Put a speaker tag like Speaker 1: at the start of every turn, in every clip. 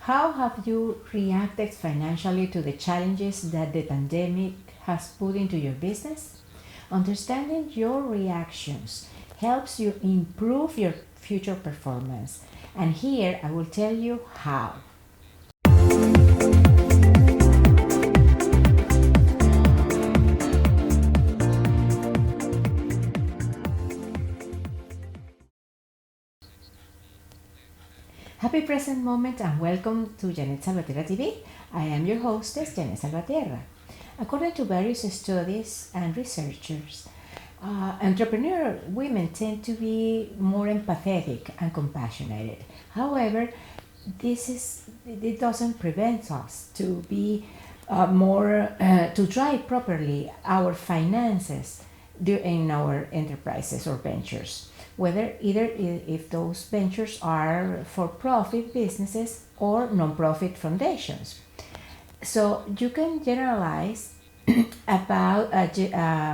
Speaker 1: How have you reacted financially to the challenges that the pandemic has put into your business? Understanding your reactions helps you improve your future performance. And here I will tell you how. Happy present moment and welcome to JeanetteSalvatierraTV. I am your hostess, Jeanette Salvatierra. According to various studies and researchers, entrepreneur women tend to be more empathetic and compassionate. However, it doesn't prevent us to be to drive properly our finances in our enterprises or ventures, whether either if those ventures are for-profit businesses or non-profit foundations. So you can generalize about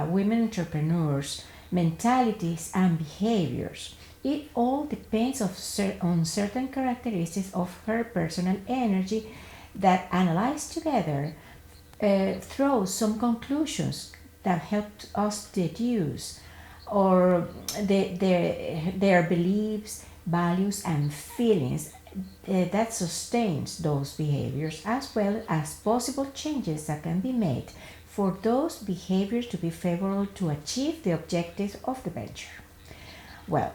Speaker 1: women entrepreneurs' mentalities and behaviors. It all depends on certain characteristics of her personal energy that, analyzed together, throw some conclusions that help us deduce or their beliefs, values, and feelings that sustains those behaviors, as well as possible changes that can be made for those behaviors to be favorable to achieve the objectives of the venture. Well,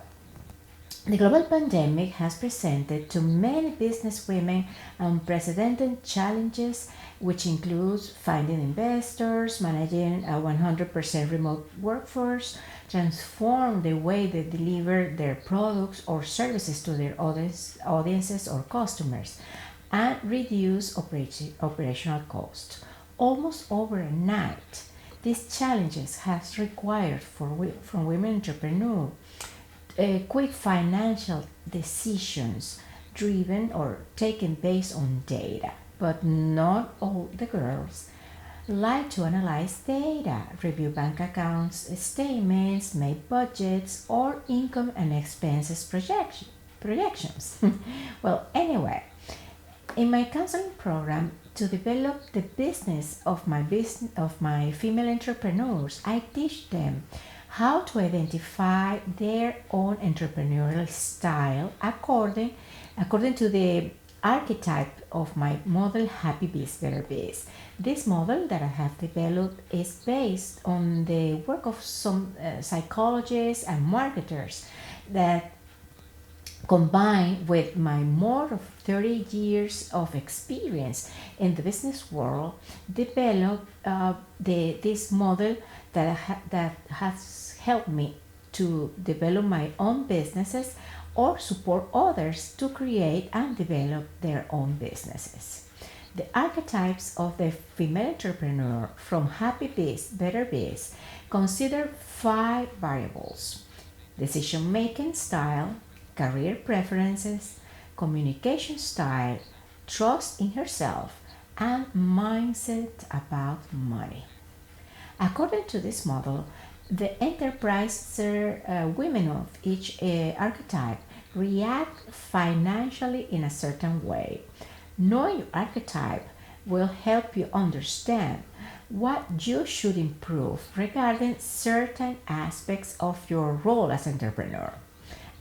Speaker 1: the global pandemic has presented to many business women unprecedented challenges, which includes finding investors, managing a 100% remote workforce, transform the way they deliver their products or services to their audiences or customers, and reduce operational costs. Almost overnight, these challenges has required from women entrepreneurs quick financial decisions driven or taken based on data. But not all the girls like to analyze data, review bank accounts, statements, make budgets, or income and expenses projections. Well, anyway, in my counseling program to develop the business of my female entrepreneurs, I teach them how to identify their own entrepreneurial style according to the archetype of my model HappyBizBetterBiz. This model that I have developed is based on the work of some psychologists and marketers that, combined with my more of 30 years of experience in the business world, developed this model that has helped me to develop my own businesses or support others to create and develop their own businesses. The archetypes of the female entrepreneur from HappyBizBetterBiz consider 5 variables: decision-making style, career preferences, communication style, trust in herself, and mindset about money. According to this model, the enterprise women of each archetype react financially in a certain way. Knowing your archetype will help you understand what you should improve regarding certain aspects of your role as entrepreneur,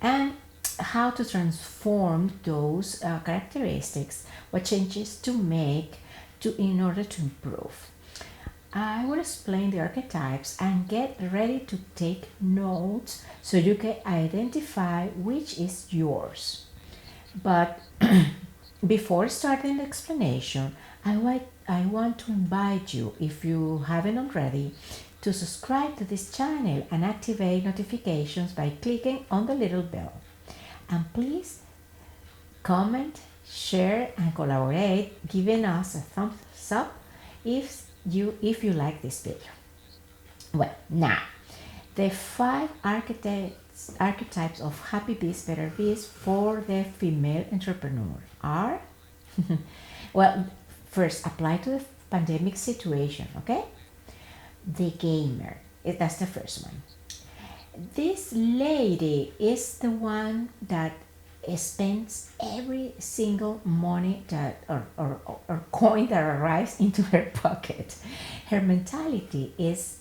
Speaker 1: and how to transform those characteristics, what changes to make in order to improve. I will explain the archetypes and get ready to take notes so you can identify which is yours. But before starting the explanation, I want to invite you, if you haven't already, to subscribe to this channel and activate notifications by clicking on the little bell. And please comment, share, and collaborate, giving us a thumbs up if you like this video. Well, now, the 5 archetypes of HappyBizBetterBiz for the female entrepreneur are well, first, apply to the pandemic situation, okay? The gamer, that's the first one. This lady is the one that spends every single money that or coin that arrives into her pocket. Her mentality is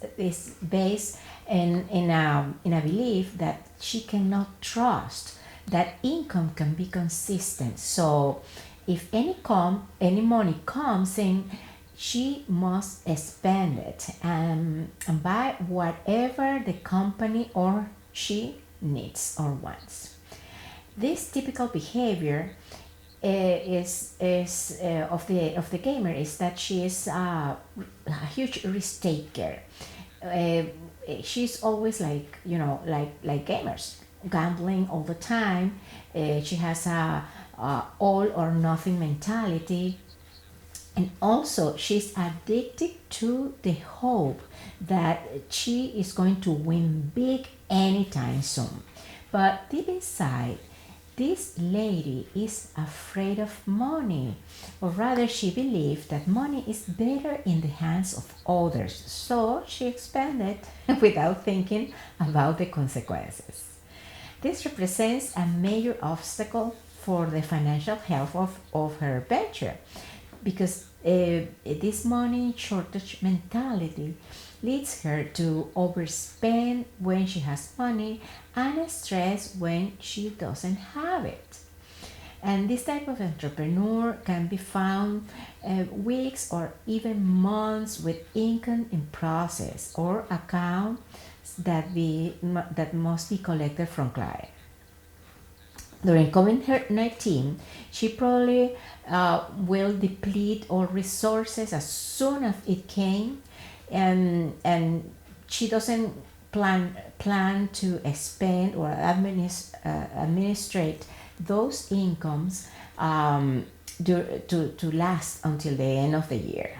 Speaker 1: based in a belief that she cannot trust that income can be consistent. So if any money comes in, she must spend it and buy whatever the company or she needs or wants. This typical behavior is of the gamer is that she is a huge risk taker. Uh, she's always like like gamers, gambling all the time. She has a all or nothing mentality, and also she's addicted to the hope that she is going to win big anytime soon. But deep inside, this lady is afraid of money, or rather, she believes that money is better in the hands of others, so she expends it without thinking about the consequences. This represents a major obstacle for the financial health of her venture because this money shortage mentality leads her to overspend when she has money and stress when she doesn't have it. And this type of entrepreneur can be found weeks or even months with income in process or accounts that must be collected from clients. During COVID-19, she probably will deplete all resources as soon as it came, and she doesn't plan to spend or administrate those incomes to last until the end of the year.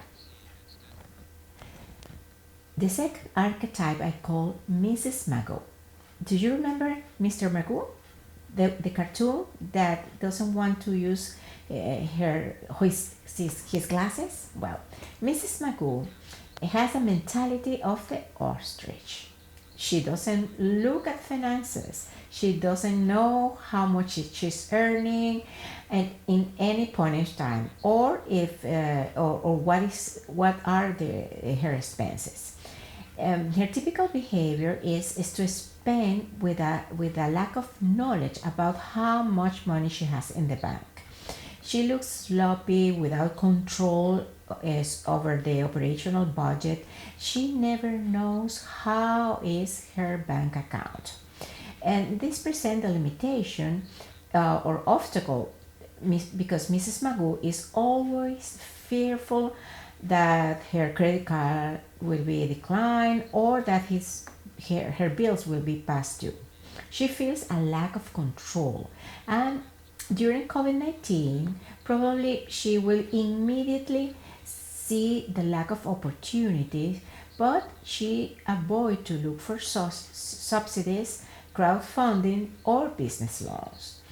Speaker 1: The second archetype I call Mrs. Magoo. Do you remember Mr. Magoo? The cartoon that doesn't want to use his glasses? Well, Mrs. Magoo has a mentality of the ostrich. She doesn't look at finances. She doesn't know how much she's earning and in any point in time, or if or what are her expenses. Her typical behavior is to spend with a lack of knowledge about how much money she has in the bank. She looks sloppy, without control over the operational budget. She never knows how is her bank account. And this presents a limitation or obstacle because Mrs. Magoo is always fearful that her credit card will be declined or that her bills will be passed due. She feels a lack of control, and during COVID-19, probably she will immediately see the lack of opportunities, but she avoid to look for subsidies, crowdfunding, or business loans.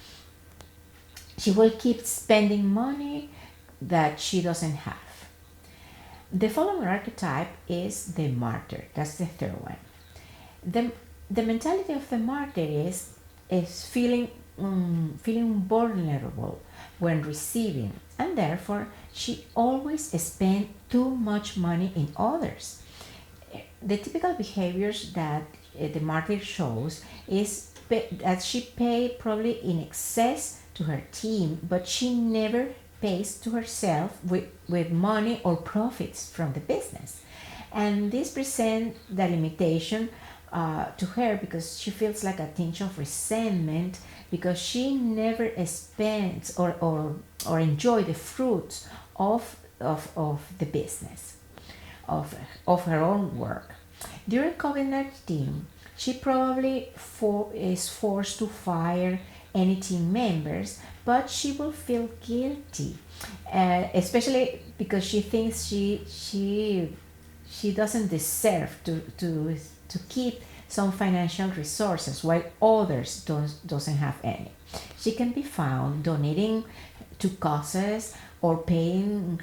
Speaker 1: She will keep spending money that she doesn't have. The following archetype is the martyr. That's the third one. The mentality of the martyr is feeling vulnerable when receiving, and therefore she always spends too much money in others. The typical behaviors that the martyr shows is that she pay probably in excess to her team, but she never pays to herself with money or profits from the business. And this presents the limitation to her because she feels like a tinge of resentment because she never spends or enjoy the fruits of the business, of her own work. During COVID-19, she probably is forced to fire any team members, but she will feel guilty, especially because she thinks she doesn't deserve to keep some financial resources while others doesn't have any. She can be found donating to causes or paying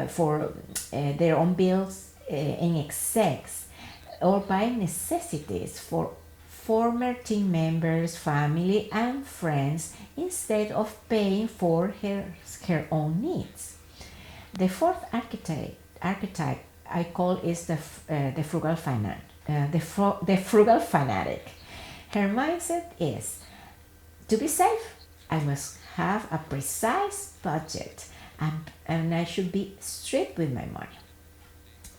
Speaker 1: for their own bills in excess or buying necessities former team members, family, and friends instead of paying for her own needs. The fourth archetype I call is the frugal the frugal fanatic. Her mindset is to be safe, I must have a precise budget and I should be strict with my money.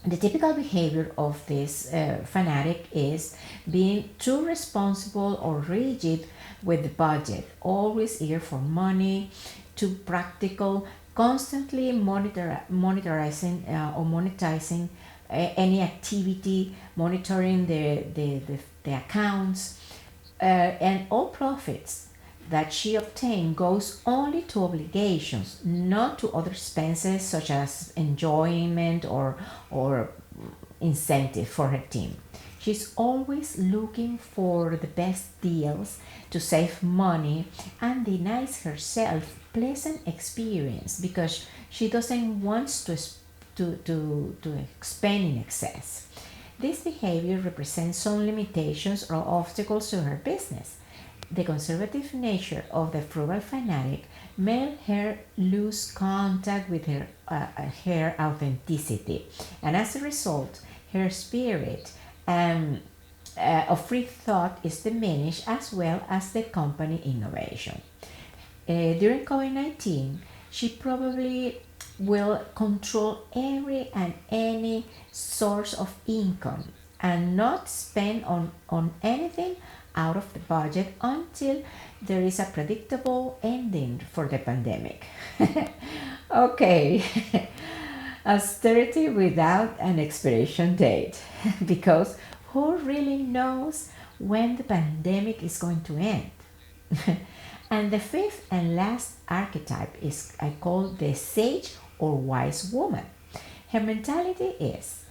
Speaker 1: The typical behavior of this fanatic is being too responsible or rigid with the budget, always eager for money, too practical, constantly monetizing any activity, monitoring the accounts, and all profits that she obtained goes only to obligations, not to other expenses such as enjoyment or incentive for her team. She's always looking for the best deals to save money and denies herself pleasant experience because she doesn't want to spend in excess. This behavior represents some limitations or obstacles to her business. The conservative nature of the frugal fanatic made her lose contact with her authenticity, and as a result, her spirit of free thought is diminished as well as the company innovation. During COVID-19, she probably will control every and any source of income and not spend on anything out of the budget until there is a predictable ending for the pandemic. Okay, austerity without an expiration date, because who really knows when the pandemic is going to end? And the fifth and last archetype is I call the sage or wise woman. Her mentality is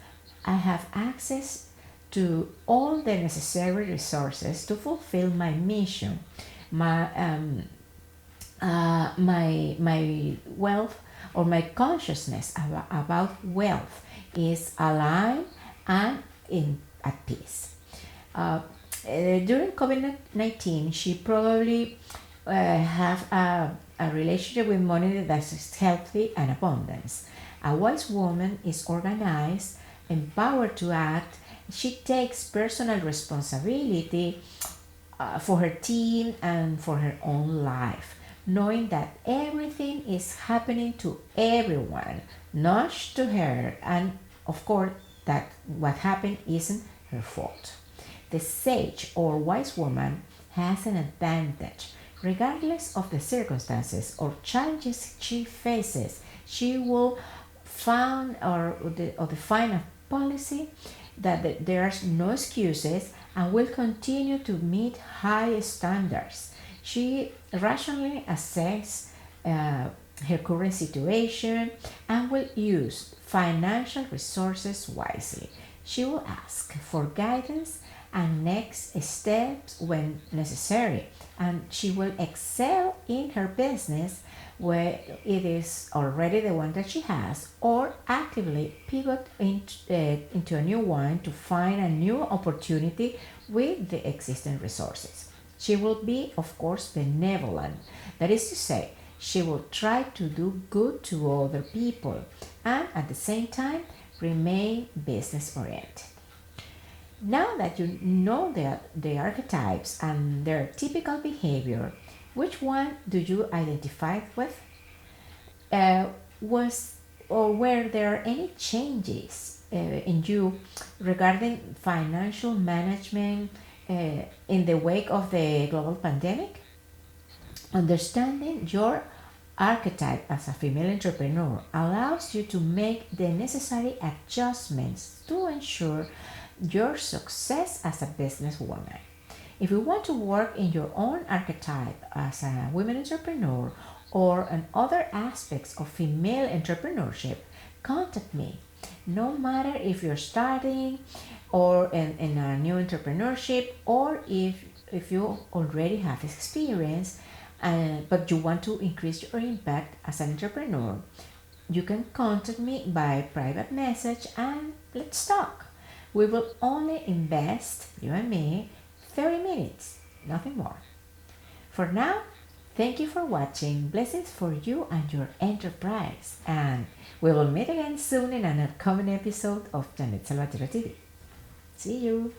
Speaker 1: I have access to all the necessary resources to fulfill my mission. My wealth or my consciousness about wealth is aligned and at peace. During COVID-19, she probably have a relationship with money that is healthy and abundance. A wise woman is organized, empowered to act. She takes personal responsibility for her team and for her own life, knowing that everything is happening to everyone, not to her, and of course that what happened isn't her fault. The sage or wise woman has an advantage. Regardless of the circumstances or challenges she faces, she will find or define a policy that there are no excuses and will continue to meet high standards. She rationally assesses her current situation and will use financial resources wisely. She will ask for guidance and next steps when necessary, and she will excel in her business where it is already the one that she has, or actively pivot into a new one to find a new opportunity with the existing resources. She will be, of course, benevolent. That is to say, she will try to do good to other people and at the same time remain business oriented. Now that you know the archetypes and their typical behavior, which one do you identify with? Were there any changes in you regarding financial management in the wake of the global pandemic? Understanding your archetype as a female entrepreneur allows you to make the necessary adjustments to ensure your success as a businesswoman. If you want to work in your own archetype as a women entrepreneur or in other aspects of female entrepreneurship, contact me. No matter if you're starting or in a new entrepreneurship, or if you already have experience but you want to increase your impact as an entrepreneur, you can contact me by private message and let's talk. We will only invest, you and me, 30 minutes, nothing more. For now, thank you for watching. Blessings for you and your enterprise. And we will meet again soon in an upcoming episode of Jeanette Salvatierra TV. See you.